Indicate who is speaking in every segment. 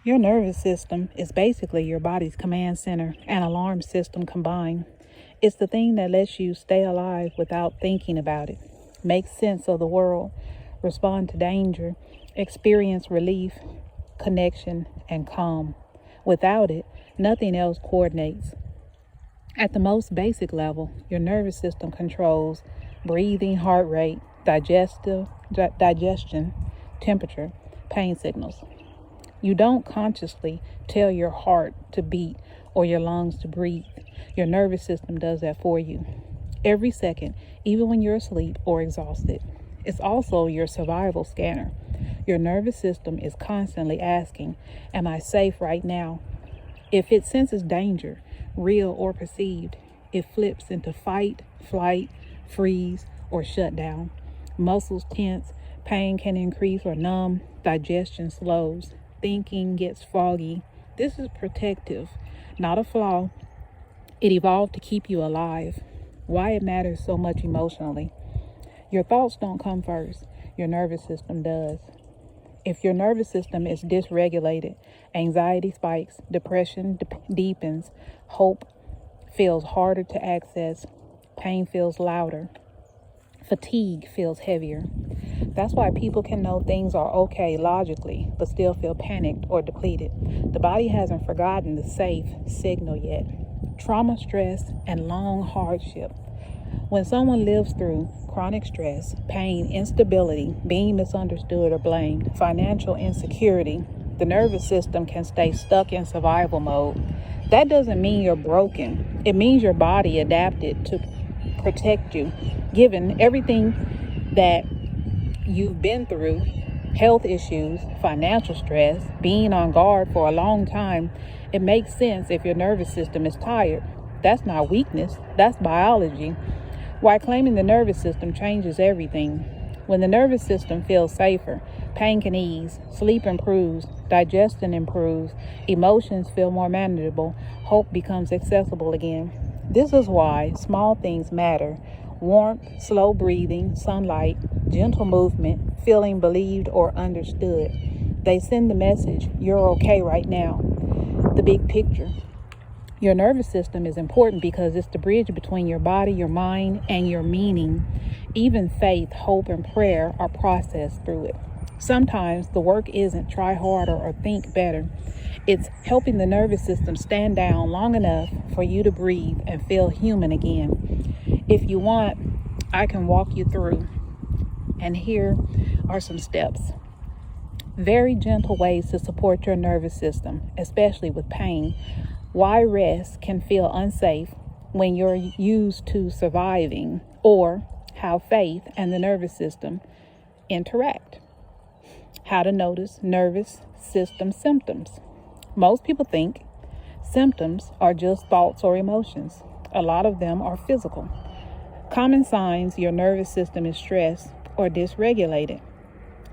Speaker 1: Your nervous system is basically your body's command center and alarm system combined. It's the thing that lets you stay alive without thinking about it, make sense of the world, respond to danger, experience relief, connection, and calm. Without it, nothing else coordinates. At the most basic level, your nervous system controls breathing, heart rate, digestion, temperature, pain signals. You don't consciously tell your heart to beat or your lungs to breathe. Your nervous system does that for you. Every second, even when you're asleep or exhausted. It's also your survival scanner. Your nervous system is constantly asking, am I safe right now? If it senses danger, real or perceived, it flips into fight, flight, freeze, or shut down. Muscles tense, pain can increase or numb, digestion slows, thinking gets foggy. This is protective, not a flaw. It evolved to keep you alive. Why it matters so much emotionally. Your thoughts don't come first, your nervous system does. If your nervous system is dysregulated, anxiety spikes, depression deepens, hope feels harder to access, pain feels louder, fatigue feels heavier. That's why people can know things are okay logically, but still feel panicked or depleted. The body hasn't forgotten the safe signal yet. Trauma, stress, and long hardship. When someone lives through chronic stress, pain, instability, being misunderstood or blamed, financial insecurity, the nervous system can stay stuck in survival mode. That doesn't mean you're broken. It means your body adapted to protect you. Given everything that you've been through, health issues, financial stress, being on guard for a long time, it makes sense if your nervous system is tired. That's not weakness, that's biology. Why claiming the nervous system changes everything. When the nervous system feels safer, pain can ease, sleep improves, digestion improves, emotions feel more manageable, hope becomes accessible again. This is why small things matter. Warmth, slow breathing, sunlight, gentle movement, feeling believed or understood. They send the message, you're okay right now. The big picture. Your nervous system is important because it's the bridge between your body, your mind, and your meaning. Even faith, hope, and prayer are processed through it. Sometimes the work isn't try harder or think better. It's helping the nervous system stand down long enough for you to breathe and feel human again. If you want, I can walk you through. And here are some steps. Very gentle ways to support your nervous system, especially with pain. Why rest can feel unsafe when you're used to surviving, or how faith and the nervous system interact. How to notice nervous system symptoms. Most people think symptoms are just thoughts or emotions. A lot of them are physical. Common signs your nervous system is stressed or dysregulated.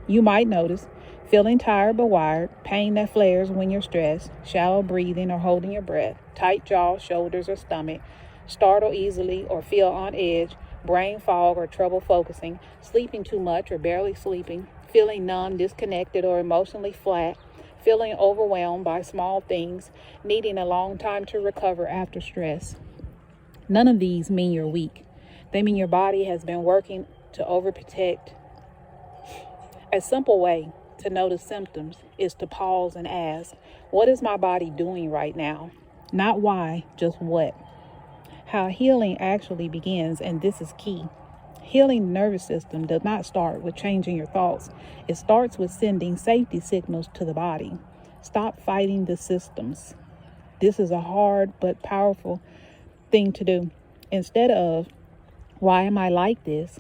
Speaker 1: You might notice feeling tired but wired, pain that flares when you're stressed, shallow breathing or holding your breath, tight jaw, shoulders, or stomach, startle easily or feel on edge, brain fog or trouble focusing, sleeping too much or barely sleeping, feeling numb, disconnected, or emotionally flat, feeling overwhelmed by small things, needing a long time to recover after stress. None of these mean you're weak. They mean your body has been working to overprotect. A simple way to notice symptoms is to pause and ask, what is my body doing right now? Not why, just what. How healing actually begins, and this is key. Healing the nervous system does not start with changing your thoughts. It starts with sending safety signals to the body. Stop fighting the systems. This is a hard but powerful thing to do. Instead of, why am I like this?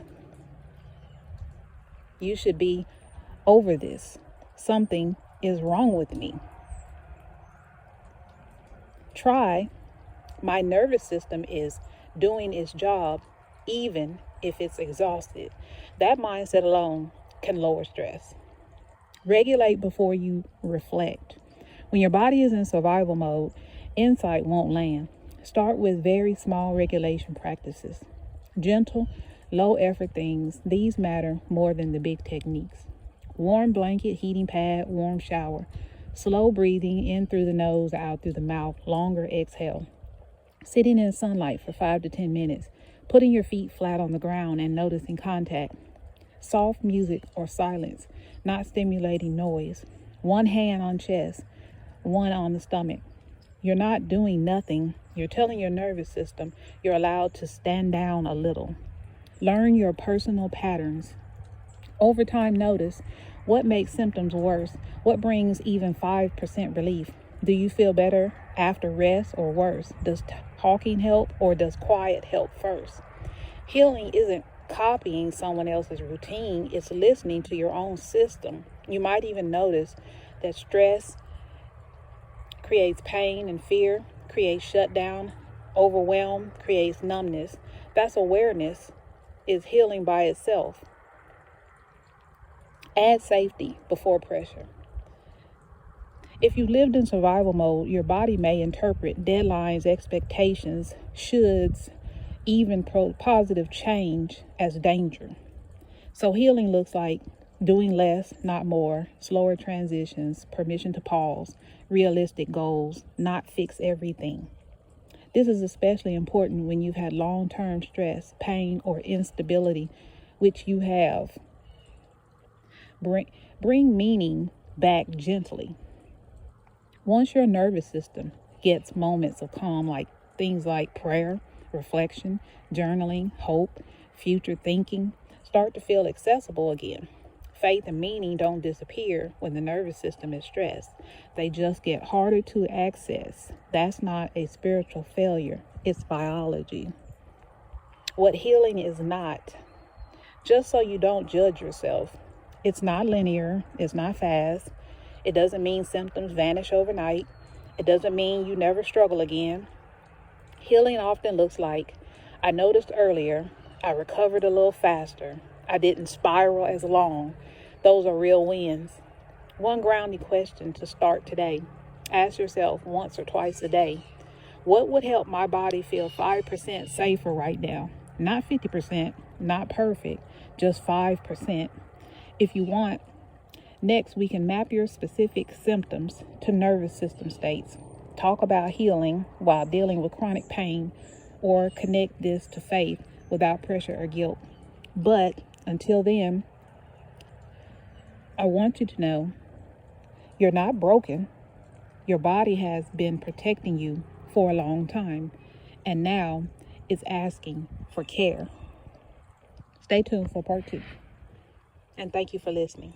Speaker 1: You should be over this. Something is wrong with me. Try, my nervous system is doing its job even if it's exhausted. That mindset alone can lower stress. Regulate before you reflect. When your body is in survival mode, insight won't land. Start with very small regulation practices. Gentle, low effort things. These matter more than the big techniques. Warm blanket, heating pad, warm shower. Slow breathing in through the nose, out through the mouth, longer exhale. Sitting in sunlight for 5 to 10 minutes. Putting your feet flat on the ground and noticing contact. Soft music or silence, not stimulating noise. One hand on chest, one on the stomach. You're not doing nothing. You're telling your nervous system you're allowed to stand down a little. Learn your personal patterns. Over time, notice what makes symptoms worse, what brings even 5% relief. Do you feel better after rest or worse? Does talking help or does quiet help first? Healing isn't copying someone else's routine, it's listening to your own system. You might even notice that stress creates pain and fear, creates shutdown, overwhelm, creates numbness. That's awareness is healing by itself. Add safety before pressure. If you lived in survival mode, your body may interpret deadlines, expectations, shoulds, even positive change as danger. So healing looks like doing less, not more, slower transitions, permission to pause, realistic goals, not fix everything. This is especially important when you've had long-term stress, pain, or instability, which you have. Bring meaning back gently. Once your nervous system gets moments of calm, like things like prayer, reflection, journaling, hope, future thinking, start to feel accessible again. Faith and meaning don't disappear when the nervous system is stressed. They just get harder to access. That's not a spiritual failure. It's biology. What healing is not, just so you don't judge yourself, it's not linear. It's not fast. It doesn't mean symptoms vanish overnight. It doesn't mean you never struggle again. Healing often looks like, I noticed earlier, I recovered a little faster. I didn't spiral as long. Those are real wins. One grounding question to start today. Ask yourself once or twice a day, what would help my body feel 5% safer right now? Not 50%, not perfect, just 5%. If you want, next we can map your specific symptoms to nervous system states. Talk about healing while dealing with chronic pain, or connect this to faith without pressure or guilt. But until then, I want you to know you're not broken. Your body has been protecting you for a long time, and now it's asking for care. Stay tuned for part 2. And thank you for listening.